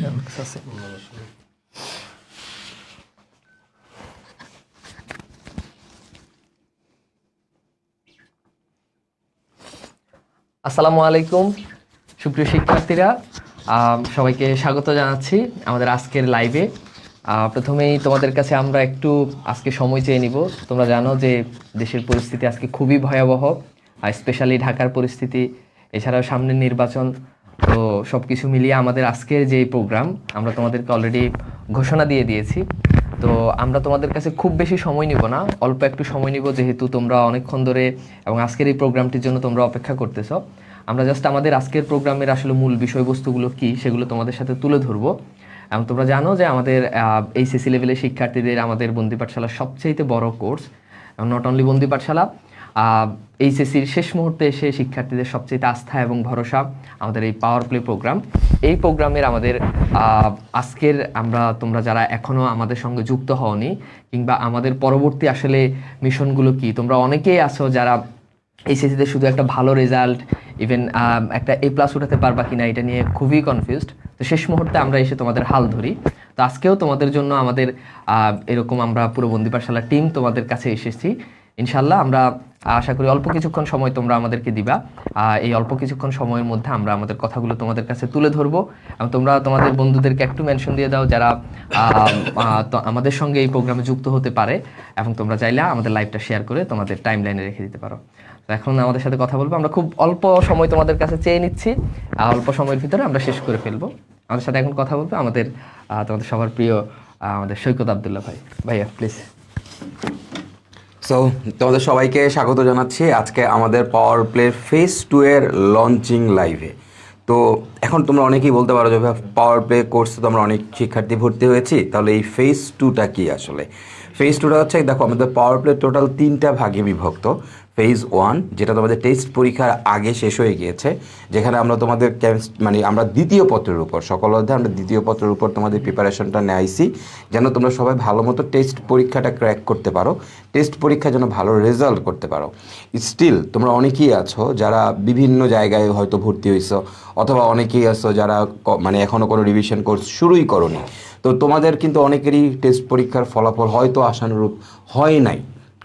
আসসালামু আলাইকুম সুপ্রিয় শিক্ষার্থীরা, সবাইকে স্বাগত জানাচ্ছি আমাদের আজকের লাইভে। প্রথমেই তোমাদের কাছে আমরা একটু আজকে সময় চেয়ে নিব। তোমরা জানো যে দেশের পরিস্থিতি আজকে খুবই ভয়াবহ, স্পেশালি ঢাকার পরিস্থিতি, এছাড়াও সামনের নির্বাচন। তো সব কিছু মিলিয়ে আমাদের আজকের যে প্রোগ্রাম আমরা তোমাদেরকে অলরেডি ঘোষণা দিয়ে দিয়েছি। তো আমরা তোমাদের কাছে খুব বেশি সময় নিব না, অল্প একটু সময় নিব, যেহেতু তোমরা অনেকক্ষণ ধরে এবং আজকের এই প্রোগ্রামটির জন্য তোমরা অপেক্ষা করতেছো। আমরা জাস্ট আমাদের আজকের প্রোগ্রামের আসলে মূল বিষয়বস্তুগুলো কী সেগুলো তোমাদের সাথে তুলে ধরবো। এবং তোমরা জানো যে আমাদের এইচএসসি লেভেলের শিক্ষার্থীদের আমাদের বন্দি পাঠশালার সবচেয়ে বড় কোর্স, এবং নট অনলি বন্দি পাঠশালা, এইচএসসির শেষ মুহূর্তে এসে শিক্ষার্থীদের সবচেয়ে আস্থা এবং ভরসা আমাদের এই পাওয়ার প্লে প্রোগ্রাম। এই প্রোগ্রামের আমাদের আজকের তোমরা যারা এখনও আমাদের সঙ্গে যুক্ত হওনি, কিংবা আমাদের পরবর্তী আসলে মিশনগুলো কি, তোমরা অনেকেই আছো যারা এইচএসসিতে শুধু একটা ভালো রেজাল্ট, ইভেন একটা A+ উঠাতে পারবা কিনা এটা নিয়ে খুবই কনফিউজড। তো শেষ মুহূর্তে আমরা এসে তোমাদের হাল ধরি। তো আজকেও তোমাদের জন্য আমাদের এরকম আমরা পুরো বন্দি পাঠশালার টিম তোমাদের কাছে এসেছি। ইনশাল্লাহ আমরা আশা করি অল্প কিছুক্ষণ সময় তোমরা আমাদেরকে দিবা। এই অল্প কিছুক্ষণ সময়ের মধ্যে আমরা আমাদের কথাগুলো তোমাদের কাছে তুলে ধরবো, এবং তোমরা তোমাদের বন্ধুদেরকে একটু মেনশন দিয়ে দাও যারা আমাদের সঙ্গে এই প্রোগ্রামে যুক্ত হতে পারে, এবং তোমরা চাইলে আমাদের লাইভটা শেয়ার করে তোমাদের টাইম লাইনে রেখে দিতে পারো। তো এখন আমাদের সাথে কথা বলবো, আমরা খুব অল্প সময় তোমাদের কাছে চেয়ে নিচ্ছি, অল্প সময়ের ভিতরে আমরা শেষ করে ফেলবো। আমাদের সাথে এখন কথা বলবো আমাদের তোমাদের সবার প্রিয় আমাদের সৈকত আবদুল্লাহ ভাই। ভাইয়া প্লিজ। সো তোমাদের সবাইকে স্বাগত জানাচ্ছি আজকে আমাদের পাওয়ার প্লে ফেজ 2 এর লঞ্চিং লাইভে। তো এখন তোমরা অনেকেই বলতে পারো যে পাওয়ার প্লে কোর্সে তো আমরা অনেক শিক্ষার্থী ভর্তি হয়েছি, তাহলে এই ফেজ 2টা কি আসলে? ফেজ 2টা হচ্ছে, দেখো আমাদের পাওয়ার প্লে টোটাল 3টা ভাগে বিভক্ত। ফেজ 1 যেটা তোমাদের টেস্ট পরীক্ষার আগে শেষ হয়ে গিয়েছে, যেখানে আমরা তোমাদের আমরা দ্বিতীয় পত্রের উপর সকল অধ্যায়ে আমরা দ্বিতীয় পত্রের উপর তোমাদের প্রিপারেশনটা নেয়াইছি, যেন তোমরা সবাই ভালো মতো টেস্ট পরীক্ষাটা ক্র্যাক করতে পারো, টেস্ট পরীক্ষা যেন ভালো রেজাল্ট করতে পারো। স্টিল তোমরা অনেকেই আছো যারা বিভিন্ন জায়গায় হয়তো ভর্তি হয়েছো, অথবা অনেকেই আছো যারা এখনও কোনো রিভিশন কোর্স শুরুই করোনি। তো তোমাদের কিন্তু অনেকেরই টেস্ট পরীক্ষার ফলাফল হয়তো আশানুরূপ হয় নাই।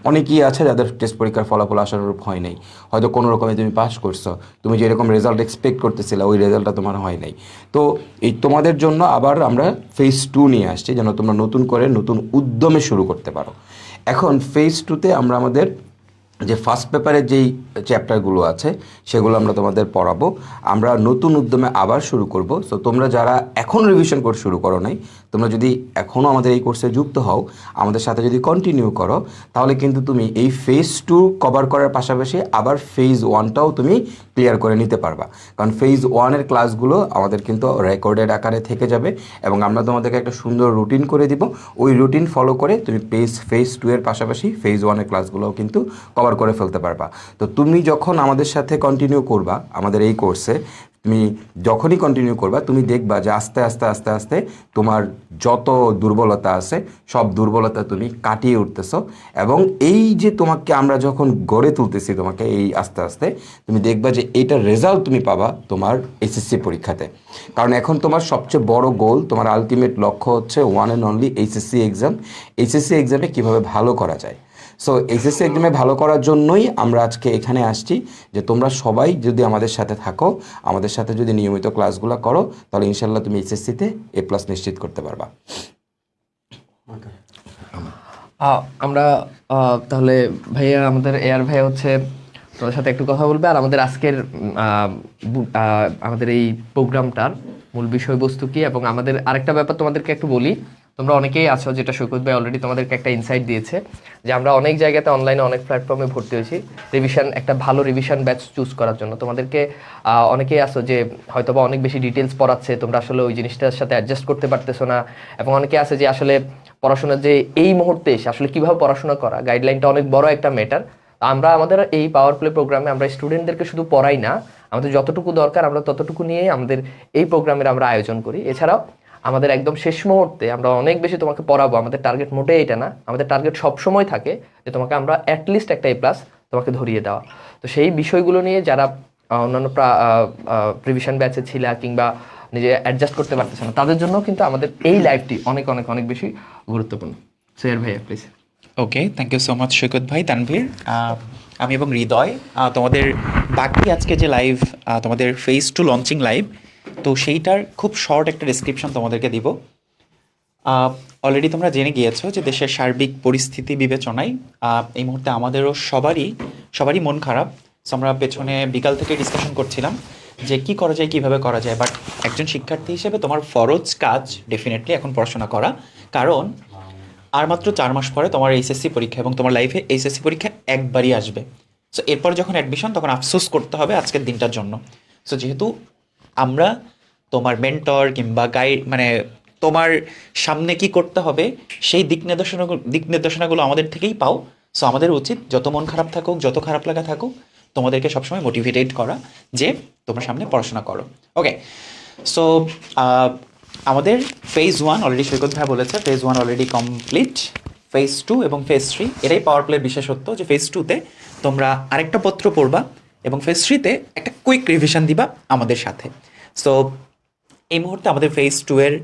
অনেকেই আছে যাদের টেস্ট পরীক্ষার ফলাফল আশানুরূপ হয় নাই, হয়তো কোনো রকমে তুমি পাস করছো, তুমি যেরকম রেজাল্ট এক্সপেক্ট করতেছিলে ওই রেজাল্টটা তোমার হয় নাই। তো এই তোমাদের জন্য আবার আমরা ফেজ 2 নিয়ে আসছি, যেন তোমরা নতুন করে নতুন উদ্যমে শুরু করতে পারো। এখন ফেজ 2তে আমরা আমাদের যে ফার্স্ট পেপারের যেই চ্যাপ্টারগুলো আছে সেগুলো আমরা তোমাদের পড়াবো, আমরা নতুন উদ্যমে আবার শুরু করব। সো তোমরা যারা এখন রিভিশন কোর্স শুরু করো নাই, তোমরা যদি এখনও আমাদের এই কোর্সে যুক্ত হও, আমাদের সাথে যদি কন্টিনিউ করো, তাহলে কিন্তু তুমি এই ফেজ 2 কভার করার পাশাপাশি আবার ফেজ 1টাও তুমি ক্লিয়ার করে নিতে পারবা। কারণ ফেজ 1-এর ক্লাসগুলো আমাদের কিন্তু রেকর্ডেড আকারে থেকে যাবে, এবং আমরা তোমাদেরকে একটা সুন্দর রুটিন করে দিব। ওই রুটিন ফলো করে তুমি ফেজ 2-এর পাশাপাশি ফেজ 1-এর ক্লাসগুলোও কিন্তু কভার করে ফেলতে পারবা। তো তুমি যখন আমাদের সাথে কন্টিনিউ করবা আমাদের এই কোর্সে, তুমি যখনই কন্টিনিউ করবা তুমি দেখবা যে আস্তে আস্তে আস্তে আস্তে তোমার যত দুর্বলতা আছে সব দুর্বলতা তুমি কাটিয়ে উঠতেছো, এবং এই যে তোমাকে আমরা যখন গড়ে তুলতেছি তোমাকে এই আস্তে আস্তে, তুমি দেখবা যে এইটার রেজাল্ট তুমি পাবা তোমার এসএসসি পরীক্ষাতে। কারণ এখন তোমার সবচেয়ে বড় গোল, তোমার আলটিমেট লক্ষ্য হচ্ছে one and only HSC exam. HSC এক্সামে কীভাবে ভালো করা যায়। সো এইচএসসি এক্সামে ভালো করার জন্যই আমরা আজকে এখানে আসছি, যে তোমরা সবাই যদি আমাদের সাথে থাকো, আমাদের সাথে যদি নিয়মিত ক্লাসগুলো করো, তাহলে ইনশাল্লাহ তুমি এইচএসসিতে A+ নিশ্চিত করতে পারবা। আমরা তাহলে ভাইয়া, আমাদের এয়ার ভাইয়া হচ্ছে তোমাদের সাথে একটু কথা বলবে, আর আমাদের আজকের আমাদের এই প্রোগ্রামটার মূল বিষয়বস্তু কি। এবং আমাদের আরেকটা ব্যাপার তোমাদেরকে একটু বলি, তোমরা অনেকেই আছো, যেটা সৈকত ভাই অলরেডি তোমাদেরকে একটা ইনসাইট দিয়েছে, যে আমরা অনেক জায়গাতে অনলাইনে অনেক প্ল্যাটফর্মে ভর্তি হয়েছি একটা ভালো রিভিশন ব্যাচ চুজ করার জন্য। তোমাদেরকে অনেকেই আছো যে হয়তোবা অনেক বেশি ডিটেলস পড়াচ্ছে, তোমরা আসলে ওই জিনিসটার সাথে অ্যাডজাস্ট করতে পারতেছো না, এবং অনেকে আছে যে আসলে পড়াশোনার যে এই মুহূর্তে এসে আসলে কীভাবে পড়াশোনা করা, গাইডলাইনটা অনেক বড় একটা ম্যাটার। আমরা আমাদের এই পাওয়ার প্লে প্রোগ্রামে আমরা স্টুডেন্টদেরকে শুধু পড়াই না, আমাদের যতটুকু দরকার আমরা ততটুকু নিয়েই আমাদের এই প্রোগ্রামের আমরা আয়োজন করি। এছাড়াও আমাদের একদম শেষ মুহূর্তে আমরা অনেক বেশি তোমাকে পড়াবো, আমাদের টার্গেট মোটেই এটা না, আমাদের টার্গেট সবসময় থাকে যে তোমাকে আমরা অ্যাটলিস্ট একটা A+ তোমাকে ধরিয়ে দেওয়া। তো সেই বিষয়গুলো নিয়ে যারা অন্যান্য প্রিভিশন ব্যাচে ছিলা, কিংবা নিজে অ্যাডজাস্ট করতে পারতেছে না, তাদের জন্য কিন্তু আমাদের এই লাইভটি অনেক অনেক অনেক বেশি গুরুত্বপূর্ণ। সোহেল ভাইয়া please. Okay, thank you so much Saikat ভাই, তানভীর। আমি এবং হৃদয় তোমাদের বাকি আজকে যে লাইভ, তোমাদের ফেজ 2 লঞ্চিং লাইভ, তো সেইটার খুব শর্ট একটা ডিসক্রিপশন তোমাদেরকে দিব। অলরেডি তোমরা জেনে গিয়েছো যে দেশের সার্বিক পরিস্থিতি বিবেচনায় এই মুহূর্তে আমাদেরও সবারই মন খারাপ। সো আমরা পেছনে বিকাল থেকে ডিসকাশন করছিলাম যে কি করা যায়, কিভাবে করা যায়। বাট একজন শিক্ষার্থী হিসেবে তোমার ফরজ কাজ ডেফিনেটলি এখন পড়াশোনা করা, কারণ আর মাত্র 4 মাস পরে তোমার এইচএসসি পরীক্ষা, এবং তোমার লাইফে এইচএসসি পরীক্ষা একবারই আসবে। সো এরপর যখন অ্যাডমিশন, তখন আফসোস করতে হবে আজকের দিনটার জন্য। সো যেহেতু আমরা তোমার মেন্টর কিংবা গাইড, মানে তোমার সামনে কি করতে হবে সেই দিক নির্দেশনাগুলো আমাদের থেকেই পাও। সো আমাদের উচিত যত মন খারাপ থাকুক, যত খারাপ লাগা থাকুক, তোমাদেরকে সবসময় মোটিভেটেড করা যে তোমার সামনে পড়াশোনা করো। ওকে, সো আমাদের ফেজ 1 অলরেডি সৈকত ভাই বলেছে, ফেজ 1 অলরেডি কমপ্লিট। ফেজ 2 এবং ফেজ 3 এটাই পাওয়ার প্লের বিশেষত্ব, যে ফেজ 2তে তোমরা আরেকটা পত্র পড়বা এবং ফেজ 3তে একটা কুইক রিভিশন দিবা আমাদের সাথে। সো এই মুহূর্তে আমাদের ফেজ 2 এর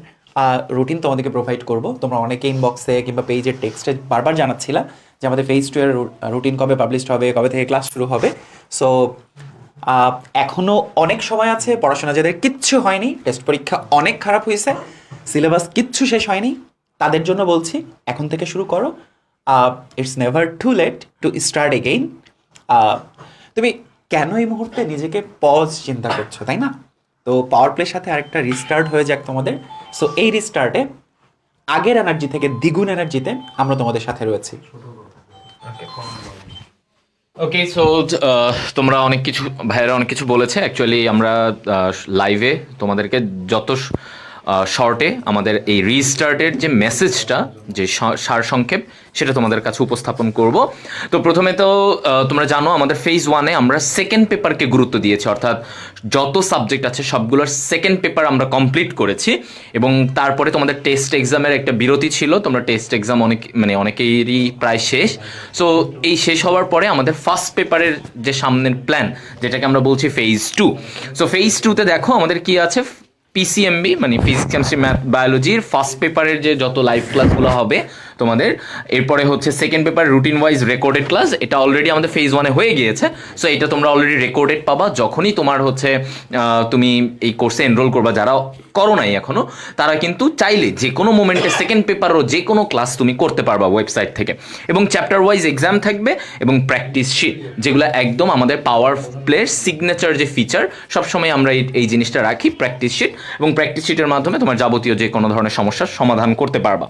রুটিন তোমাদেরকে প্রোভাইড করব। তোমরা অনেকে ইনবক্সে কিংবা পেজের টেক্সটে বারবার জানাচ্ছিলা যে আমাদের ফেজ 2 এর রুটিন কবে পাবলিশড হবে, কবে থেকে ক্লাস শুরু হবে। সো এখনও অনেক সময় আছে। পড়াশোনা যাদের কিচ্ছু হয়নি, টেস্ট পরীক্ষা অনেক খারাপ হয়েছে, সিলেবাস কিচ্ছু শেষ হয়নি, তাদের জন্য বলছি এখন থেকে শুরু করো। It's never too late to start again. তুমি কেন এই মুহূর্তে নিজেকে পজ চিন্তা করছো, তাই না? তো পাওয়ার প্লের সাথে আরেকটা রিস্টার্ট হয়ে যাক তোমাদের। সো এই রিস্টার্টে আগের এনার্জি থেকে দ্বিগুণ এনার্জিতে আমরা তোমাদের সাথে রয়েছি। ওকে, সো তোমরা অনেক কিছু, ভাইয়েরা অনেক কিছু বলেছে। অ্যাকচুয়ালি আমরা লাইভে তোমাদেরকে যত শর্টে আমাদের এই রিস্টার্টের যে মেসেজটা, যে সারসংক্ষেপ, সেটা তোমাদের কাছে উপস্থাপন করব। তো প্রথমে তো তোমরা জানো আমাদের ফেজ 1-এ আমরা সেকেন্ড পেপারকে গুরুত্ব দিয়েছি, অর্থাৎ যত সাবজেক্ট আছে সবগুলোর সেকেন্ড পেপার আমরা কমপ্লিট করেছি। এবং তারপরে তোমাদের টেস্ট এক্সামের একটা বিরতি ছিল, তোমরা টেস্ট এক্সাম অনেকেরই প্রায় শেষ। সো এই শেষ হওয়ার পরে আমাদের ফার্স্ট পেপারের যে সামনের প্ল্যান, যেটাকে আমরা বলছি ফেজ 2। সো ফেজ 2-তে দেখো আমাদের কি আছে, পিসিএমবি মানে ফিজিক্স কেমিস্ট্রি ম্যাথ বায়োলজির ফার্স্ট পেপারের যে যত লাইভ ক্লাসগুলো হবে তোমাদের, এরপরে হচ্ছে second paper routine wise recorded class, এটা অলরেডি আমাদের ফেজ 1-এ হয়ে গিয়েছে। সো এটা তোমরা অলরেডি রেকর্ডেড পাবা যখনই তোমার হচ্ছে তুমি এই কোর্সে এনরোল করবা। যারা করো নাই এখনো, তারা কিন্তু চাইলে যে কোনো মোমেন্টে সেকেন্ড পেপারও যে কোনো ক্লাস তুমি করতে পারবা ওয়েবসাইট থেকে। এবং চ্যাপ্টার ওয়াইজ এক্সাম থাকবে এবং প্র্যাকটিস শিট, যেগুলো একদম আমাদের পাওয়ার প্লের সিগনেচার যে ফিচার, সবসময় আমরা এই জিনিসটা রাখি, প্র্যাকটিস শিট। এবং প্র্যাকটিস শিটের মাধ্যমে তোমার যাবতীয় যে কোনো ধরনের সমস্যার সমাধান করতে পারবা।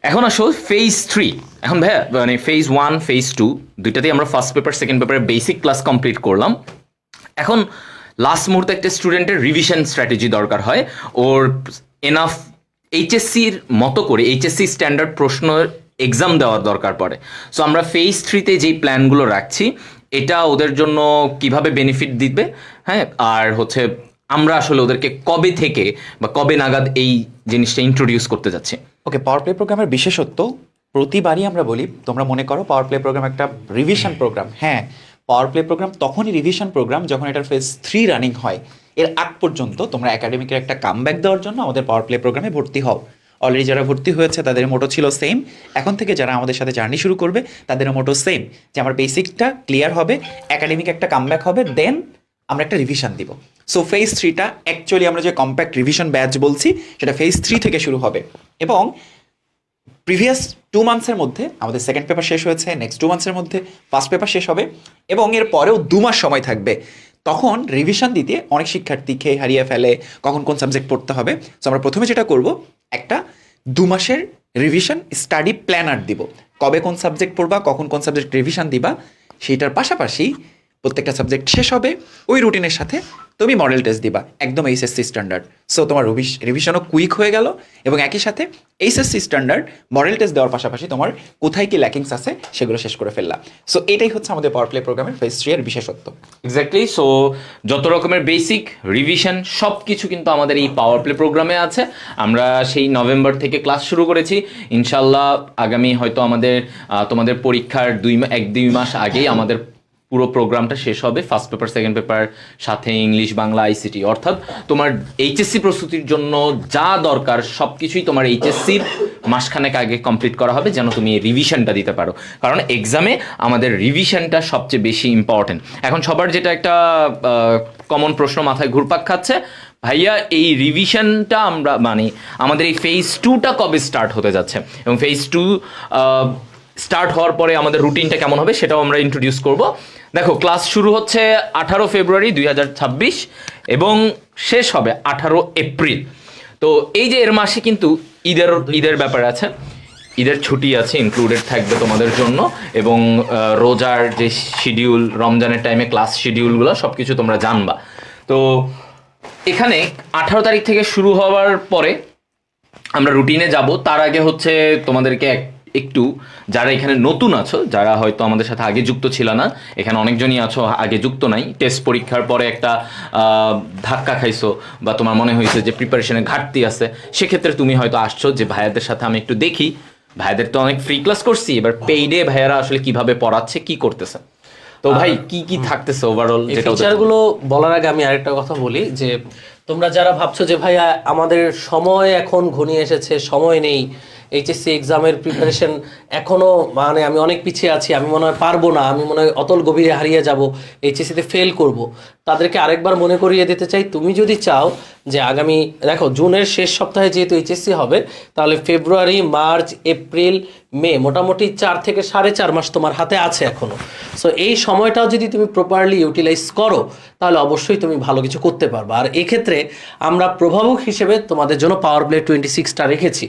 এখন আসো ফেজ 3। এখন ভাইয়া মানে ফেজ 1 ফেজ 2 দুইটাতেই আমরা ফার্স্ট পেপার সেকেন্ড পেপারের বেসিক ক্লাস কমপ্লিট করলাম। এখন লাস্ট মুহূর্তে একটা স্টুডেন্টের রিভিশন স্ট্র্যাটেজি দরকার হয়, ওর এনাফ এইচএসসির মতো করে এইচএসসি স্ট্যান্ডার্ড প্রশ্ন এক্সাম দেওয়ার দরকার পড়ে। সো আমরা ফেজ 3-তে যেই প্ল্যানগুলো রাখছি, এটা ওদের জন্য কিভাবে বেনিফিট দিবে, হ্যাঁ, আর হচ্ছে আমরা আসলে ওদেরকে কবে থেকে বা কবে নাগাদ এই জিনিসটা ইন্ট্রোডিউস করতে যাচ্ছি। ওকে, পাওয়ার প্লে প্রোগ্রামের বিশেষত্ব প্রতিবারই আমরা বলি, তোমরা মনে করো পাওয়ার প্লে প্রোগ্রাম একটা রিভিশন প্রোগ্রাম। হ্যাঁ, পাওয়ার প্লে প্রোগ্রাম তখনই রিভিশন প্রোগ্রাম যখন এটার ফেজ 3 রানিং হয়। এর আগ পর্যন্ত তোমরা একাডেমিকের একটা কামব্যাক দেওয়ার জন্য আমাদের পাওয়ার প্লে প্রোগ্রামে ভর্তি হও। অলরেডি যারা ভর্তি হয়েছে তাদের মোটো ছিল সেম। এখন থেকে যারা আমাদের সাথে জার্নি শুরু করবে তাদেরও মোটো সেম, যে আমার বেসিকটা ক্লিয়ার হবে, একাডেমিক একটা কামব্যাক হবে, দেন আমরা একটা রিভিশন দিব। সো ফেজ 3টা অ্যাকচুয়ালি আমরা যে কম্প্যাক্ট রিভিশন ব্যাচ বলছি, সেটা ফেজ 3 থেকে শুরু হবে। এবং প্রিভিয়াস 2 মান্থসের মধ্যে আমাদের সেকেন্ড পেপার শেষ হয়েছে, নেক্সট 2 মান্থসের মধ্যে ফার্স্ট পেপার শেষ হবে, এবং এর পরেও 2 মাস সময় থাকবে। তখন রিভিশন দিতে অনেক শিক্ষার্থী খেয়ে হারিয়ে ফেলে কখন কোন সাবজেক্ট পড়তে হবে। সো আমরা প্রথমে যেটা করব, একটা 2 মাসের রিভিশন স্টাডি প্ল্যানার দিব। কবে কোন সাবজেক্ট পড়বা, কখন কোন সাবজেক্ট রিভিশন দিবা, সেইটার পাশাপাশি প্রত্যেকটা সাবজেক্ট শেষ হবে ওই রুটিনের সাথে তুমি মডেল টেস্ট দিবা, একদম এইচএসসি স্ট্যান্ডার্ড। সো তোমার রিভিশনও কুইক হয়ে গেল, এবং একই সাথে এইচএসসি স্ট্যান্ডার্ড মডেল টেস্ট দেওয়ার পাশাপাশি তোমার কোথায় কি ল্যাকিংস আছে সেগুলো শেষ করে ফেললা। সো এটাই হচ্ছে আমাদের পাওয়ার প্লে প্রোগ্রামের ফেজ 3 এর বিশেষত্ব। এক্স্যাক্টলি। সো যত রকমের বেসিক রিভিশন সব কিছু কিন্তু আমাদের এই পাওয়ার প্লে প্রোগ্রামে আছে। আমরা সেই নভেম্বর থেকে ক্লাস শুরু করেছি। ইনশাল্লাহ আগামী হয়তো আমাদের তোমাদের পরীক্ষার 1-2 মাস আগেই আমাদের পুরো প্রোগ্রামটা শেষ হবে ফার্স্ট পেপার সেকেন্ড পেপার সাথে ইংলিশ বাংলা আইসিটি, অর্থাৎ তোমার এইচএসসি প্রস্তুতির জন্য যা দরকার সব কিছুই তোমার এইচএসসির মাসখানেক আগে কমপ্লিট করা হবে, যেন তুমি রিভিশনটা দিতে পারো। কারণ এক্সামে আমাদের রিভিশনটা সবচেয়ে বেশি ইম্পর্টেন্ট। এখন সবার যেটা একটা কমন প্রশ্ন মাথায় ঘুরপাক খাচ্ছে, ভাইয়া এই রিভিশনটা আমরা মানে আমাদের এই ফেজ 2টা কবে স্টার্ট হতে যাচ্ছে এবং ফেজ 2 স্টার্ট হওয়ার পরে আমাদের রুটিনটা কেমন হবে সেটাও আমরা ইন্ট্রোডিউস করব। দেখো, ক্লাস শুরু হচ্ছে 18 ফেব্রুয়ারি 2026 এবং শেষ হবে 18 এপ্রিল। তো এই যে এর মাসে কিন্তু ঈদের ব্যাপার আছে, ঈদের ছুটি আছে ইনক্লুডেড থাকবে তোমাদের জন্য, এবং রোজার যে শিডিউল, রমজানের টাইমে ক্লাস শিডিউলগুলো সব কিছু তোমরা জানবা। তো এখানে 18 তারিখ থেকে শুরু হওয়ার পরে আমরা রুটিনে যাব। তার আগে হচ্ছে তোমাদেরকে একটু, যারা এখানে নতুন আছো, যারা হয়তো আমাদের সাথে আগে যুক্ত ছিল না, এখানে অনেকজনই আছো আগে যুক্ত নাই, টেস্ট পরীক্ষার পরে একটা ধাক্কা খাইছো বা তোমার মনে হয়েছে যে প্রিপারেশনের ঘাটতি আছে, সেক্ষেত্রে তুমি হয়তো আসছো যে ভাইয়াদের সাথে আমি একটু দেখি, ভাইয়াদের তো অনেক ফ্রি ক্লাস করছি, এবার পেইডে ভাইয়ারা আসলে কিভাবে পড়াচ্ছে, কি করতেছে। তো ভাই কি কি থাকতেছে ওভারঅল? ফিচারগুলো বলার আগে আমি আরেকটা কথা বলি যে তোমরা যারা ভাবছো যে ভাইয়া আমাদের সময় এখন ঘনিয়ে এসেছে, সময় নেই, এইচএসসি এক্সামের প্রিপারেশন এখনও মানে আমি অনেক পিছিয়ে আছি, আমি মনে হয় পারবো না, আমি মনে হয় অতল গভীরে হারিয়ে যাব, এইচএসসিতে ফেল করব, তাদেরকে আরেকবার মনে করিয়ে দিতে চাই, তুমি যদি চাও যে আগামী দেখো জুনের শেষ সপ্তাহে যেহেতু এইচএসসি হবে, তাহলে ফেব্রুয়ারি, মার্চ, এপ্রিল, মে, মোটামুটি 4 থেকে 4.5 মাস তোমার হাতে আছে এখনও। সো এই সময়টাও যদি তুমি প্রপারলি ইউটিলাইজ করো তাহলে অবশ্যই তুমি ভালো কিছু করতে পারবে। আর এক্ষেত্রে আমরা প্রভাবক হিসেবে তোমাদের জন্য পাওয়ার প্লে 26টা রেখেছি।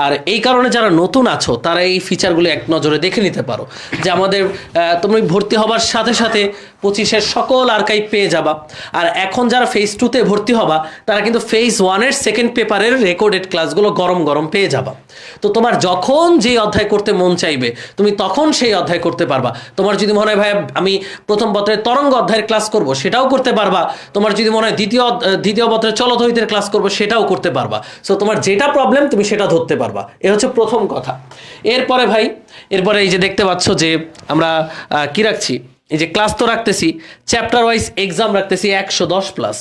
আর এই কারণে যারা নতুন আছো তারা এই ফিচারগুলো এক নজরে দেখে নিতে পারো যে আমাদের তুমি ভর্তি হবার সাথে সাথে 25-এর সকল আর্কাইভ পেয়ে যাবা। আর এখন যারা ফেজ 2তে ভর্তি হবা তারা কিন্তু ফেজ 1-এর সেকেন্ড পেপারের রেকর্ডেড ক্লাসগুলো গরম গরম পেয়ে যাবা। তো তোমার যখন যেই অধ্যায় করতে মন চাইবে তুমি তখন সেই অধ্যায় করতে পারবা। তোমার যদি মনে হয় ভাই আমি প্রথম পত্রের তরঙ্গ অধ্যায়ের ক্লাস করব, সেটাও করতে পারবা। তোমার যদি মনে হয় দ্বিতীয় পত্রের চলদ্বৈতের ক্লাস করব, সেটাও করতে পারবা। সো তোমার যেটা প্রবলেম তুমি সেটা ধরতে পারবা। এ হচ্ছে প্রথম কথা। এরপরে এই যে দেখতে পাচ্ছ যে আমরা কি রাখছি, এই যে ক্লাস তো রাখতেছি, চ্যাপ্টার ওয়াইজ এক্সাম রাখতেছি 110+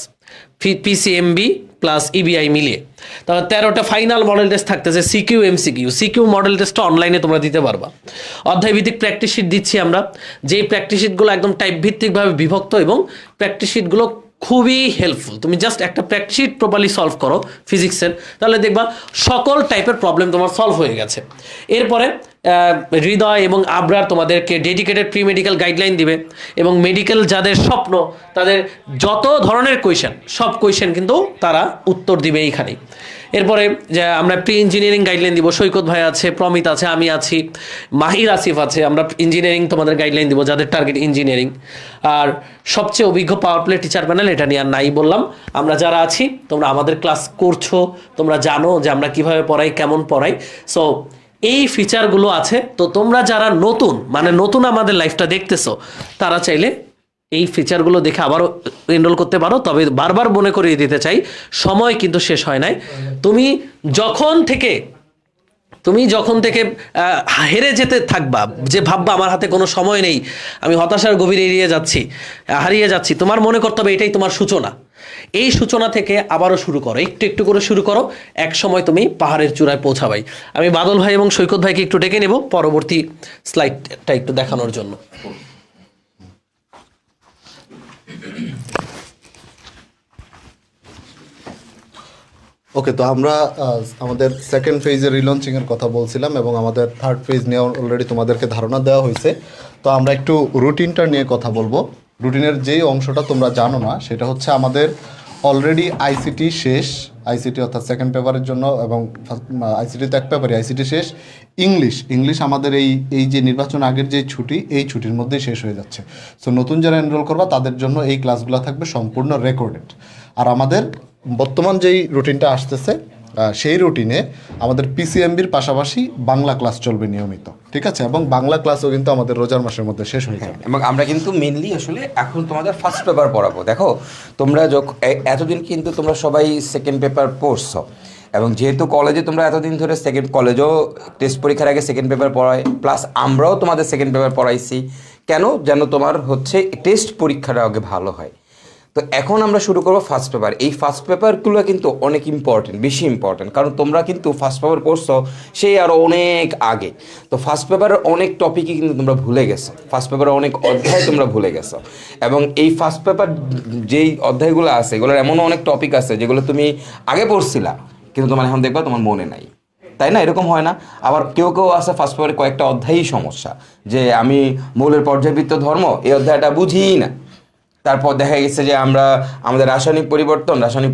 পিসিএমবি প্লাস ইবিআই মিলিয়ে। তারপর 13টা ফাইনাল মডেল টেস্ট থাকতেছে, সিকিউ এমসিকিউ। সিকিউ মডেল টেস্টটা অনলাইনে তোমরা দিতে পারবা। অধ্যায়ভিত্তিক প্র্যাকটিস শিট দিচ্ছি আমরা, যেই প্র্যাকটিস শিটগুলো একদম টাইপ ভিত্তিকভাবে বিভক্ত এবং প্র্যাকটিস শিটগুলো খুবই হেল্পফুল। তুমি জাস্ট একটা প্র্যাকটিস শিট প্রপারলি সলভ করো ফিজিক্সের, তাহলে দেখবা সকল টাইপের প্রবলেম তোমার সলভ হয়ে গেছে। এরপরে হৃদয় এবং আবরার তোমাদেরকে ডেডিকেটেড প্রি মেডিকেল গাইডলাইন দিবে এবং মেডিকেল যাদের স্বপ্ন তাদের যত ধরনের কোয়েশ্চেন সব কোয়েশ্চেন কিন্তু তারা উত্তর দিবে এইখানেই। এরপরে যে আমরা প্রি ইঞ্জিনিয়ারিং গাইডলাইন দিব, সৈকত ভাই আছে, প্রমিত আছে, আমি আছি, মাহির আসিফ আছে। আমরা ইঞ্জিনিয়ারিং তোমাদের গাইডলাইন দিব যাদের টার্গেট ইঞ্জিনিয়ারিং। আর সবচেয়ে অভিজ্ঞ পাওয়ার প্লে টিচার প্যানেল, এটা নিয়ে আর নাই বললাম। আমরা যারা আছি তোমরা আমাদের ক্লাস করছো, তোমরা জানো যে আমরা কিভাবে পড়াই, কেমন পড়াই। সো এই ফিচারগুলো আছে। তো তোমরা যারা নতুন আমাদের লাইফটা দেখতেছো তারা চাইলে এই ফিচারগুলো দেখে আবারও এনরোল করতে পারো। তবে বারবার মনে করিয়ে দিতে চাই, সময় কিন্তু শেষ হয় নাই। তুমি যখন থেকে হেরে যেতে থাকবা, যে ভাববা আমার হাতে কোনো সময় নেই, আমি হতাশার গভীরে হারিয়ে যাচ্ছি, তোমার মনে করতে হবে এটাই তোমার সূচনা। এই সূচনা থেকে আবারও শুরু করো, একটু একটু করে শুরু করো, এক সময় তুমি পাহাড়ের চূড়ায় পৌঁছাবাই। আমি বাদল ভাই এবং সৈকত ভাইকে একটু ডেকে নেব পরবর্তী স্লাইডটা একটু দেখানোর জন্য। ওকে, তো আমরা আমাদের সেকেন্ড ফেজের রিলঞ্চিংয়ের কথা বলছিলাম এবং আমাদের থার্ড ফেজ নিয়ে অলরেডি তোমাদেরকে ধারণা দেওয়া হয়েছে। তো আমরা একটু রুটিনটা নিয়ে কথা বলবো। রুটিনের যেই অংশটা তোমরা জানো না সেটা হচ্ছে আমাদের অলরেডি আইসিটি শেষ, আইসিটি অর্থাৎ সেকেন্ড পেপারের জন্য, এবং আইসিটি তো এক পেপারই, আইসিটি শেষ। ইংলিশ আমাদের এই যে নির্বাচন আগের যে ছুটি, এই ছুটির মধ্যেই শেষ হয়ে যাচ্ছে। সো নতুন যারা এনরোল করবা তাদের জন্য এই ক্লাসগুলো থাকবে সম্পূর্ণ রেকর্ডেড। আর আমাদের বর্তমান যেই রুটিনটা আসতেছে সেই রুটিনে আমাদের পিসিএমবির পাশাপাশি বাংলা ক্লাস চলবে নিয়মিত, ঠিক আছে? এবং বাংলা ক্লাসও কিন্তু আমাদের রোজার মাসের মধ্যে শেষ হয়ে যাবে। এবং আমরা কিন্তু মেনলি আসলে এখন তোমাদের ফার্স্ট পেপার পড়াবো। দেখো তোমরা এতদিন কিন্তু তোমরা সবাই সেকেন্ড পেপার পড়ছো, এবং যেহেতু কলেজে তোমরা এতদিন ধরে কলেজেও টেস্ট পরীক্ষার আগে সেকেন্ড পেপার পড়ায়, প্লাস আমরাও তোমাদের সেকেন্ড পেপার পড়াইছি, কেন? যেন তোমার হচ্ছে টেস্ট পরীক্ষাটা আগে ভালো হয়। তো এখন আমরা শুরু করবো ফার্স্ট পেপার। এই ফার্স্ট পেপারগুলো কিন্তু অনেক ইম্পর্টেন্ট, বেশি ইম্পর্টেন্ট, কারণ তোমরা কিন্তু ফার্স্ট পেপার পড়ছো সেই আরও অনেক আগে। তো ফার্স্ট পেপারের অনেক টপিকই কিন্তু তোমরা ভুলে গেছো, ফার্স্ট পেপারের অনেক অধ্যায় তোমরা ভুলে গেছো। এবং এই ফার্স্ট পেপার যেই অধ্যায়গুলো আছে এগুলোর এমনও অনেক টপিক আছে যেগুলো তুমি আগে পড়ছিলা কিন্তু তোমার এখন দেখবা তোমার মনে নাই, তাই না? এরকম হয় না? আবার কেউ কেউ আছে ফার্স্ট পেপারে কয়েকটা অধ্যায়ই সমস্যা, যে আমি মৌলের পর্যায়বৃত্ত ধর্ম এই অধ্যায়টা বুঝিই না। তারপর দেখা গেছে যে আমরা আমাদের রাসায়নিক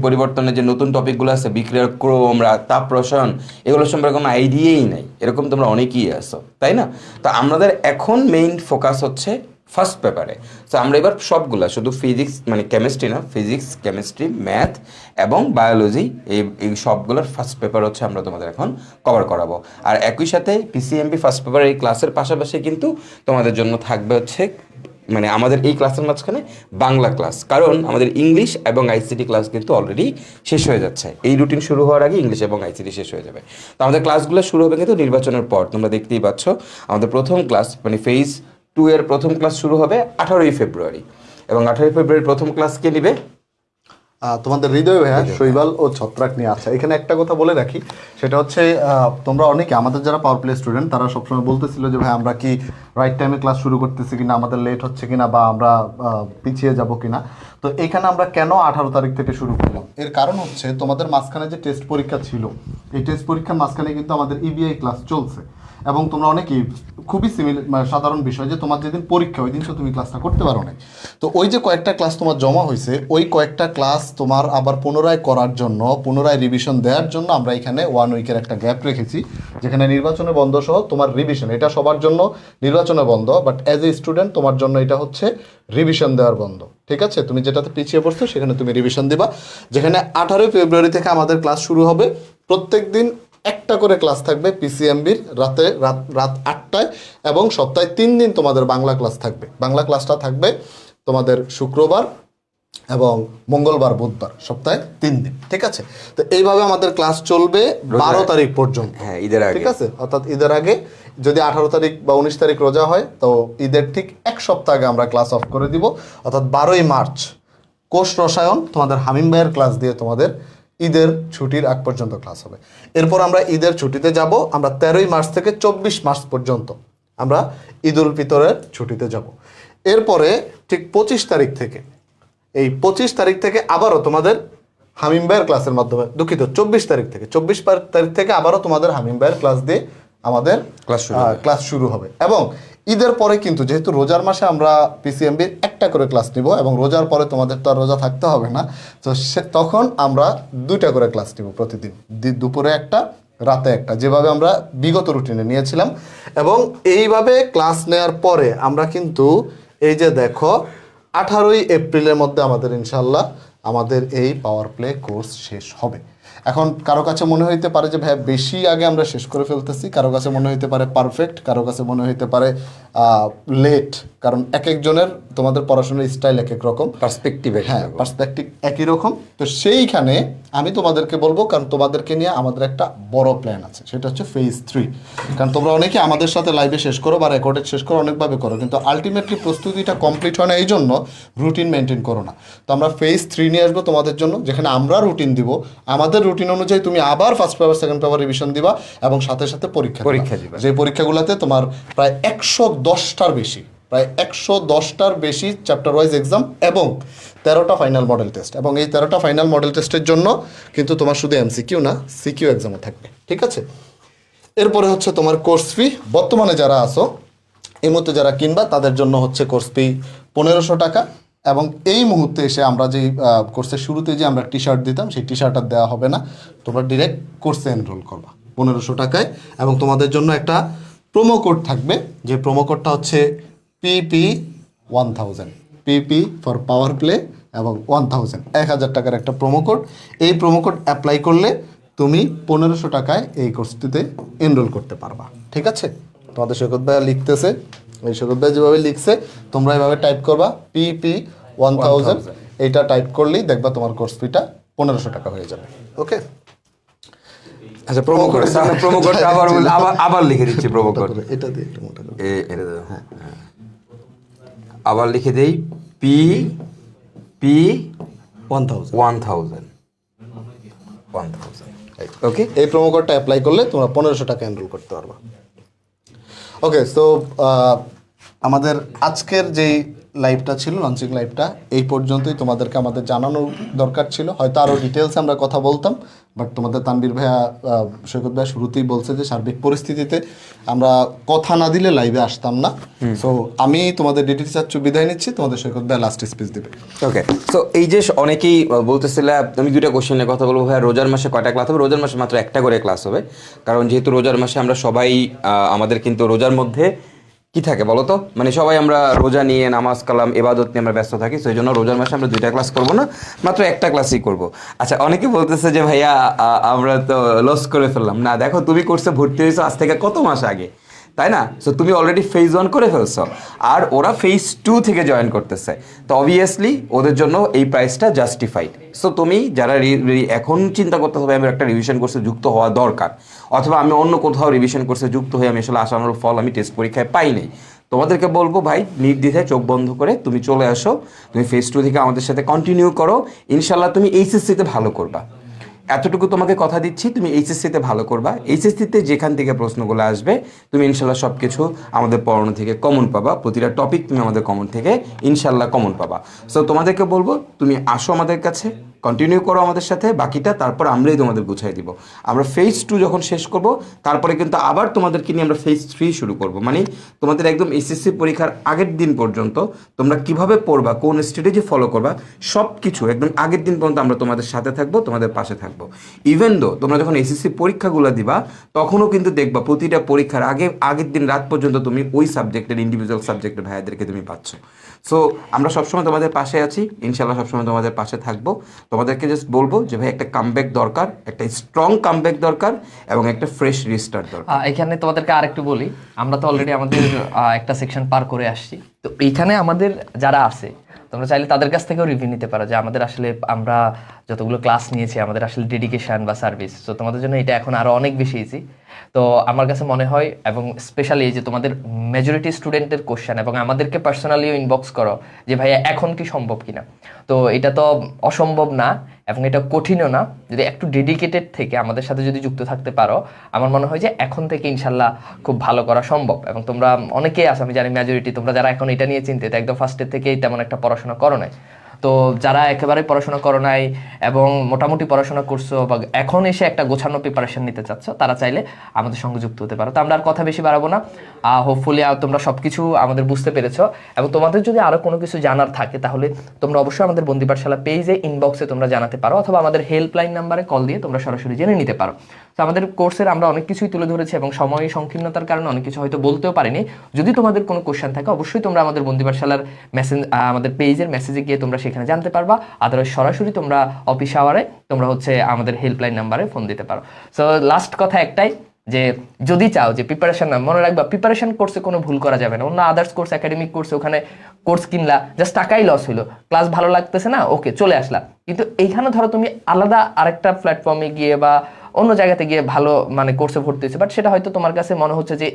পরিবর্তনের যে নতুন টপিকগুলো আছে, বিক্রিয়ার ক্রম, তাপ রসায়ন, এগুলো সম্পর্কে কোনো আইডিয়াই নাই। এরকম তোমরা অনেকেই আছো, তাই না? তো আমাদের এখন মেইন ফোকাস হচ্ছে ফার্স্ট পেপারে। তো আমরা এবার সবগুলা, শুধু ফিজিক্স মানে কেমিস্ট্রি না, ফিজিক্স, কেমিস্ট্রি, ম্যাথ এবং বায়োলজি, এই সবগুলোর ফার্স্ট পেপার হচ্ছে আমরা তোমাদের এখন কভার করাবো। আর একই সাথে পিসিএমবি ফার্স্ট পেপার এই ক্লাসের পাশাপাশি কিন্তু তোমাদের জন্য থাকবে হচ্ছে মানে আমাদের এই ক্লাসের মাঝখানে বাংলা ক্লাস, কারণ আমাদের ইংলিশ এবং আইসিটি ক্লাস কিন্তু অলরেডি শেষ হয়ে যাচ্ছে। এই রুটিন শুরু হওয়ার আগে ইংলিশ এবং আইসিটি শেষ হয়ে যাবে। তো আমাদের ক্লাসগুলো শুরু হবে কিন্তু নির্বাচনের পর। তোমরা দেখতেই পাচ্ছ আমাদের প্রথম ক্লাস মানে ফেজ 2 এর প্রথম ক্লাস শুরু হবে 18ই ফেব্রুয়ারি, এবং 18ই ফেব্রুয়ারি প্রথম ক্লাস কে নিবে? তোমাদের হৃদয় ভাইয়া শৈবাল ও ছত্রাক নিয়ে। আচ্ছা, এখানে একটা কথা বলে রাখি, সেটা হচ্ছে তোমরা অনেকে আমাদের যারা পাওয়ার প্লে স্টুডেন্ট তারা সবসময় বলতেছিল যে ভাই আমরা কি রাইট টাইমে ক্লাস শুরু করতেছি কিনা, আমাদের লেট হচ্ছে কিনা, বা আমরা পিছিয়ে যাব কিনা। তো এখানে আমরা কেন 18 তারিখ থেকে শুরু করলাম, এর কারণ হচ্ছে তোমাদের মাঝখানে যে টেস্ট পরীক্ষা ছিল, এই টেস্ট পরীক্ষার মাঝখানে কিন্তু আমাদের ইবিআই ক্লাস চলছে, এবং তোমরা অনেকেই খুবই সাধারণ বিষয় যে তোমার যেদিন পরীক্ষা ওই দিন তো তুমি ক্লাসটা করতে পারো না। তো ওই যে কয়েকটা ক্লাস তোমার জমা হয়েছে, ওই কয়েকটা ক্লাস তোমার আবার পুনরায় করার জন্য, পুনরায় রিভিশন দেওয়ার জন্য আমরা এখানে 1 উইকের একটা গ্যাপ রেখেছি, যেখানে নির্বাচনে বন্ধ সহ তোমার রিভিশন, এটা সবার জন্য নির্বাচনে বন্ধ, বাট অ্যাজ এ স্টুডেন্ট তোমার জন্য এটা হচ্ছে রিভিশন দেওয়ার বন্ধ। ঠিক আছে, তুমি যেটাতে পিছিয়ে পড়ছো সেখানে তুমি রিভিশন দিবা। যেখানে 18 ফেব্রুয়ারি থেকে আমাদের ক্লাস শুরু হবে, প্রত্যেক দিন একটা করে ক্লাস থাকবে পিসিএমবির রাত 8টায়, এবং সপ্তাহে 3 দিন তোমাদের বাংলা ক্লাস থাকবে। বাংলা ক্লাসটা থাকবে তোমাদের শুক্রবার এবং মঙ্গলবার, বুধবার, সপ্তাহে 3 দিন। ঠিক আছে, তো এইভাবে আমাদের ক্লাস চলবে 12 তারিখ পর্যন্ত। হ্যাঁ, ঈদের আগে। ঠিক আছে, অর্থাৎ ঈদের আগে যদি 18 তারিখ বা 19 তারিখ রোজা হয়, তো ঈদের ঠিক এক সপ্তাহ আগে আমরা ক্লাস অফ করে দিব, অর্থাৎ 12ই মার্চ কোষ রসায়ন তোমাদের হামিম ভাইয়ের ক্লাস দিয়ে তোমাদের ঈদের ছুটির আগ পর্যন্ত ক্লাস হবে। এরপর আমরা ঈদের ছুটিতে যাব, আমরা 13ই মার্চ থেকে 24 মার্চ পর্যন্ত আমরা ঈদ উল ফিতরের ছুটিতে যাব। এরপরে ঠিক 25 তারিখ থেকে, এই 25 তারিখ থেকে আবারও তোমাদের হামিম ভাইয়ের ক্লাসের মাধ্যমে, দুঃখিত 24 তারিখ থেকে, 24 তারিখ থেকে আবারও তোমাদের হামিম ভাইয়ের ক্লাস দিয়ে আমাদের ক্লাস শুরু হবে। এবং ঈদের পরে কিন্তু যেহেতু রোজার মাসে আমরা পিসিএমবির একটা করে ক্লাস নিব, এবং রোজার পরে তোমাদের তো আর রোজা থাকতে হবে না, তো তখন আমরা 2টা করে ক্লাস নিব প্রতিদিন, দুপুরে একটা, রাতে একটা, যেভাবে আমরা বিগত রুটিনে নিয়েছিলাম। এবং এইভাবে ক্লাস নেওয়ার পরে আমরা কিন্তু এই যে দেখো 18ই এপ্রিলের মধ্যে আমাদের ইনশাল্লাহ আমাদের এই পাওয়ার প্লে কোর্স শেষ হবে। এখন কারো কাছে মনে হইতে পারে যে ভাই বেশি আগে আমরা শেষ করে ফেলতেছি, কারো কাছে মনে হইতে পারে পারফেক্ট, কারো কাছে মনে হইতে পারে লেট, কারণ এক একজনের তোমাদের পড়াশোনার স্টাইল এক এক রকম, পার্সপেক্টিভ। হ্যাঁ, পার্সপেক্টিভ একই রকম। তো সেইখানে আমি তোমাদেরকে বলবো, কারণ তোমাদেরকে নিয়ে আমাদের একটা বড় প্ল্যান আছে, সেটা হচ্ছে ফেজ 3। কারণ তোমরা অনেকে আমাদের সাথে লাইভে শেষ করো বা রেকর্ডেড শেষ করো, অনেকভাবে করো, কিন্তু আলটিমেটলি প্রস্তুতিটা কমপ্লিট হয় না, এই জন্য রুটিন মেনটেন করো না। তো আমরা ফেজ 3 নিয়ে আসবো তোমাদের জন্য, যেখানে আমরা রুটিন দিব, আমাদের রুটিন অনুযায়ী তুমি আবার first paper, second paper revision দিবা, এবং সাথে সাথে পরীক্ষা দিবা। যে পরীক্ষাগুলোতে তোমার প্রায় 110টার বেশি, প্রায় 110টার বেশি চ্যাপ্টার ওয়াইজ এক্সাম, এবং 13টা ফাইনাল মডেল টেস্ট। এবং এই 13টা ফাইনাল মডেল টেস্টের জন্য কিন্তু তোমার শুধু এমসিকিউ না, সিকিউ এক্সামও থাকবে। ঠিক আছে, এরপরে হচ্ছে তোমার কোর্স ফি। বর্তমানে যারা আসো, এই মুহূর্তে যারা কিনবা, তাদের জন্য হচ্ছে কোর্স ফি 1500 টাকা। এবং এই মুহূর্তে এসে আমরা যেই কোর্সের শুরুতে যে আমরা টি শার্ট দিতাম, সেই টি শার্ট আর দেওয়া হবে না, তোমরা ডিরেক্ট কোর্সে এনরোল করবা 1500 টাকায়। এবং তোমাদের জন্য একটা প্রোমো কোড থাকবে, যে প্রোমো কোডটা হচ্ছে PP1000, PP for power play, এবং 1000 টাকার একটা প্রোমো কোড। এই প্রোমো কোড অ্যাপ্লাই করলে তুমি 1500 টাকায় এই কোর্সটিতে এনরোল করতে পারবা। ঠিক আছে, তোমাদের সৈকত ভাই লিখতেছে, এই সৈকত ভাই যেভাবে লিখছে তোমরা এভাবে টাইপ করবা PP1000, এইটা টাইপ করলেই দেখবা তোমার কোর্স ফিটা 1500 টাকা হয়ে যাবে। ওকে, আচ্ছা, প্রোমো কোড, প্রোমো কোডটা আবার লিখে দিচ্ছি। প্রোমো কোড এটা দিয়ে একটু মোটা করে, এটা দাও। হ্যাঁ, আবার লিখে দেই পি পি 1000 1000 ওকে। এই প্রোমো কোডটা অ্যাপ্লাই করলে তোমরা 1500 টাকা এনরোল করতে পারবা। ওকে, সো আমাদের আজকের যেই লাইভটা ছিল, লঞ্চিং লাইভটা, এই পর্যন্তই। তোমাদেরকে আমাদের জানানোর দরকার ছিল, হয়তো আরও ডিটেলসে আমরা কথা বলতাম, বাট তোমাদের তানবীর ভাইয়া, সৈকত ভাইয়া শুরুতেই বলছে যে সার্বিক পরিস্থিতিতে আমরা কথা না দিলে লাইভে আসতাম না। সো আমি তোমাদের ডিটিটি চাচ্ছু বিদায় নিচ্ছি, তোমাদের সৈকত ভাইয়া লাস্ট স্পিচ দেবে। ওকে, সো এই যে অনেকেই বলতেছিল, আমি দুইটা কোশ্চেনের কথা বলবো ভাইয়া। রোজার মাসে কয়টা ক্লাস হবে? রোজার মাসে মাত্র একটা করে ক্লাস হবে, কারণ যেহেতু রোজার মাসে আমরা সবাই আমাদের কিন্তু রোজার মধ্যে কি থাকে বলো তো, মানে সবাই আমরা রোজা নিয়ে নামাজ কালাম ইবাদত নিয়ে আমরা ব্যস্ত থাকি। সেই জন্য রোজার মাসে আমরা দুইটা ক্লাস করবো না, মাত্র একটা ক্লাসই করব। আচ্ছা, অনেকে বলতেছে যে ভাইয়া আমরা তো লস করে ফেললাম। না, দেখো তুমি কোর্সে ভর্তি হয়েছো আজ থেকে কত মাস আগে, তাই না? সো তুমি অলরেডি ফেজ 1 করে ফেলছো, আর ওরা ফেজ 2 থেকে জয়েন করতেছে। তো অবভিয়াসলি ওদের জন্য এই প্রাইসটা জাস্টিফাইড। সো তুমি যারা এখন চিন্তা করতে হবে আমি একটা রিভিশন কোর্সে যুক্ত হওয়া দরকার, অথবা আমি অন্য কোথাও রিভিশন কোর্সে যুক্ত হয়ে আমি আসলে আসানোর ফল আমি টেস্ট পরীক্ষায় পাই নাই, তোমাদেরকে বলবো ভাই নির্দ্বিধায় চোখ বন্ধ করে তুমি চলে আসো, তুমি ফেজ 2 থেকে আমাদের সাথে কন্টিনিউ করো। ইনশাল্লাহ তুমি এইচএসসিতে ভালো করবা, এতটুকু তোমাকে কথা দিচ্ছি। তুমি এইচএসসিতে ভালো করবা, এইচএসসিতে যেখান থেকে প্রশ্নগুলো আসবে তুমি ইনশাল্লাহ সব কিছু আমাদের পড়ানো থেকে কমন পাবা, প্রতিটা টপিক তুমি আমাদের কমন থেকে ইনশাল্লাহ কমন পাবা। সো তোমাদেরকে বলবো তুমি আসো আমাদের কাছে, কন্টিনিউ করো আমাদের সাথে, বাকিটা তারপর আমরাই তোমাদের বুঝাই দিব। আমরা ফেজ 2 যখন শেষ করব তারপরে কিন্তু আবার তোমাদেরকে নিয়ে আমরা ফেজ 3 শুরু করব। মানে তোমাদের একদম এসএসসি পরীক্ষার আগের দিন পর্যন্ত তোমরা কিভাবে পড়বা, কোন স্ট্র্যাটেজি ফলো করবা, সব কিছু একদম আগের দিন পর্যন্ত আমরা তোমাদের সাথে থাকবো, তোমাদের পাশে থাকবো। ইভেন দো তোমরা যখন এসএসসি পরীক্ষাগুলো দিবা তখনও কিন্তু দেখবা প্রতিটা পরীক্ষার আগের দিন রাত পর্যন্ত তুমি ওই সাবজেক্টের ইন্ডিভিজুয়াল সাবজেক্টের ভাইয়াদেরকে তুমি পাচ্ছ। সো আমরা সবসময় তোমাদের পাশে আছি, ইনশাল্লাহ সবসময় তোমাদের পাশে থাকবো। তোমাদেরকে জাস্ট বলবো যে ভাই একটা কামব্যাক দরকার, একটা স্ট্রং কামব্যাক দরকার এবং একটা ফ্রেশ রিস্টার্ট দরকার। এখানে তোমাদেরকে আরেকটু বলি, আমরা তো অলরেডি আমাদের একটা সেকশন পার করে আসছি। তো এইখানে আমাদের যারা আছে তোমরা চাইলে তাদের কাছ থেকেও রিভিউ নিতে পারো যে আমাদের আসলে আমরা যতগুলো ক্লাস নিয়েছি আমাদের আসলে ডেডিকেশন বা সার্ভিস, তো তোমাদের জন্য এটা এখন আরো অনেক বেশি ইজি। তো আমার কাছে মনে হয়, এবং স্পেশালি এই যে তোমাদের মেজরিটি স্টুডেন্টের কোশ্চেন এবং আমাদেরকে পার্সোনালিও ইনবক্স করো যে ভাইয়া এখন কি সম্ভব কিনা, তো এটা তো অসম্ভব না এবং এটা কঠিনও না। যদি একটু ডেডিকেটেড থেকে আমাদের সাথে যদি যুক্ত থাকতে পারো, আমার মনে হয় যে এখন থেকে ইনশাল্লাহ খুব ভালো করা সম্ভব। এবং তোমরা অনেকেই আছো, আমি জানি মেজরিটি তোমরা যারা এখন এটা নিয়ে চিন্তিত, একদম ফার্স্টের থেকেই তেমন একটা পড়াশোনা করো নাই। তো যারা একেবারে পড়াশোনা করো নাই এবং মোটামুটি পড়াশোনা করছো বা এখন এসে একটা গোছানো প্রিপারেশন নিতে চাচ্ছ, তারা চাইলে আমাদের সঙ্গে যুক্ত হতে পারো। তো আমরা আর কথা বেশি বাড়াবো না, হোপফুলি তোমরা সব কিছু আমাদের বুঝতে পেরেছো। এবং তোমাদের যদি আরও কোনো কিছু জানার থাকে তাহলে তোমরা অবশ্যই আমাদের বন্দি পাঠশালা পেজে ইনবক্সে তোমরা জানাতে পারো, অথবা আমাদের হেল্পলাইন নাম্বারে কল দিয়ে তোমরা সরাসরি জেনে নিতে পারো। তো আমাদের কোর্সের আমরা অনেক কিছুই তুলে ধরেছি এবং সময় সংকীর্ণতার কারণে অনেক কিছু হয়তো বলতেও পারিনি। যদি তোমাদের কোনো কোশ্চেন থাকে অবশ্যই তোমরা আমাদের বন্দি পাঠশালার আমাদের পেজের মেসেজে গিয়ে তোমরা সেখানে জানতে পারবা। আদারওয়াইজ সরাসরি তোমরা অফিস আওয়ারে তোমরা আমাদের হেল্পলাইন নাম্বারে ফোন দিতে পারো। সো লাস্ট কথা একটাই, যে যদি চাও যে প্রিপারেশন না, মনে রাখবা প্রিপারেশন কোর্সে কোনো ভুল করা যাবে না। অন্য আদার্স কোর্স, একাডেমিক কোর্সে ওখানে কোর্স কিনলা, জাস্ট টাকাই লস হলো, ক্লাস ভালো লাগতেছে না, ওকে চলে আসলা। কিন্তু এইখানে ধরো তুমি আলাদা আরেকটা প্ল্যাটফর্মে গিয়ে বা অন্য জায়গাতে গিয়ে ভালো মানে কোর্সে ভর্তি হয়েছে, বাট সেটা হয়তো তোমার কাছে মনে হচ্ছে যে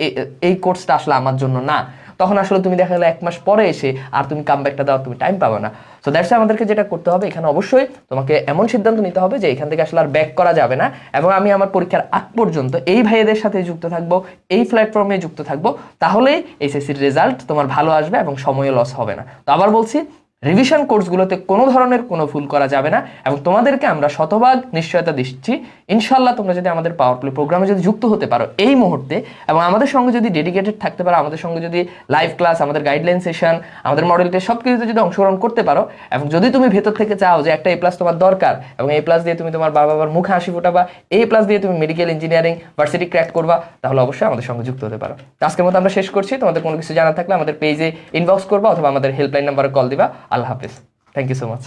এই কোর্সটা আসলে আমার জন্য না, তখন আসলে তুমি দেখা গেলো 1 মাস পরে এসে আর তুমি কামব্যাকটা দেওয়ার তুমি টাইম পাবে না। সো দ্যাটস আমাদেরকে যেটা করতে হবে, এখানে অবশ্যই তোমাকে এমন সিদ্ধান্ত নিতে হবে যে এখান থেকে আসলে আর ব্যাক করা যাবে না। এবং আমি আমার পরীক্ষার আগ পর্যন্ত এই ভাইয়েদের সাথে যুক্ত থাকবো, এই প্ল্যাটফর্মে যুক্ত থাকবো, তাহলেই এইচএসসির রেজাল্ট তোমার ভালো আসবে এবং সময়ও লস হবে না। তো আবার বলছি, রিভিশন কোর্সগুলোতে কোনো ধরনের কোনো ভুল করা যাবে না এবং তোমাদেরকে আমরা শতভাগ নিশ্চয়তা দিচ্ছি ইনশাল্লাহ তোমরা যদি আমাদের পাওয়ার প্লে প্রোগ্রামে যদি যুক্ত হতে পারো এই মুহূর্তে এবং আমাদের সঙ্গে যদি ডেডিকেটেড থাকতে পারো, আমাদের সঙ্গে যদি লাইভ ক্লাস, আমাদের গাইডলাইন সেশন, আমাদের মডেল টেস্ট সব কিছুতে যদি অংশগ্রহণ করতে পারো এবং যদি তুমি ভেতর থেকে চাও যে একটা A+ তোমার দরকার এবং A+ দিয়ে তুমি তোমার বাবার মুখে হাসি ফোটাবা, A+ দিয়ে তুমি মেডিকেল ইঞ্জিনিয়ারিং ভার্সিটি ক্র্যাক করবা, তাহলে অবশ্যই আমাদের সঙ্গে যুক্ত হতে পারো। আজকের মতো আমরা শেষ করছি। তোমাদের কোনো কিছু জানা থাকলে আমাদের পেজে ইনবক্স করবা অথবা আমাদের হেল্পলাইন নাম্বারে কল দিবা। আল্লাহ হাফেজ, থ্যাংক ইউ সো মাচ।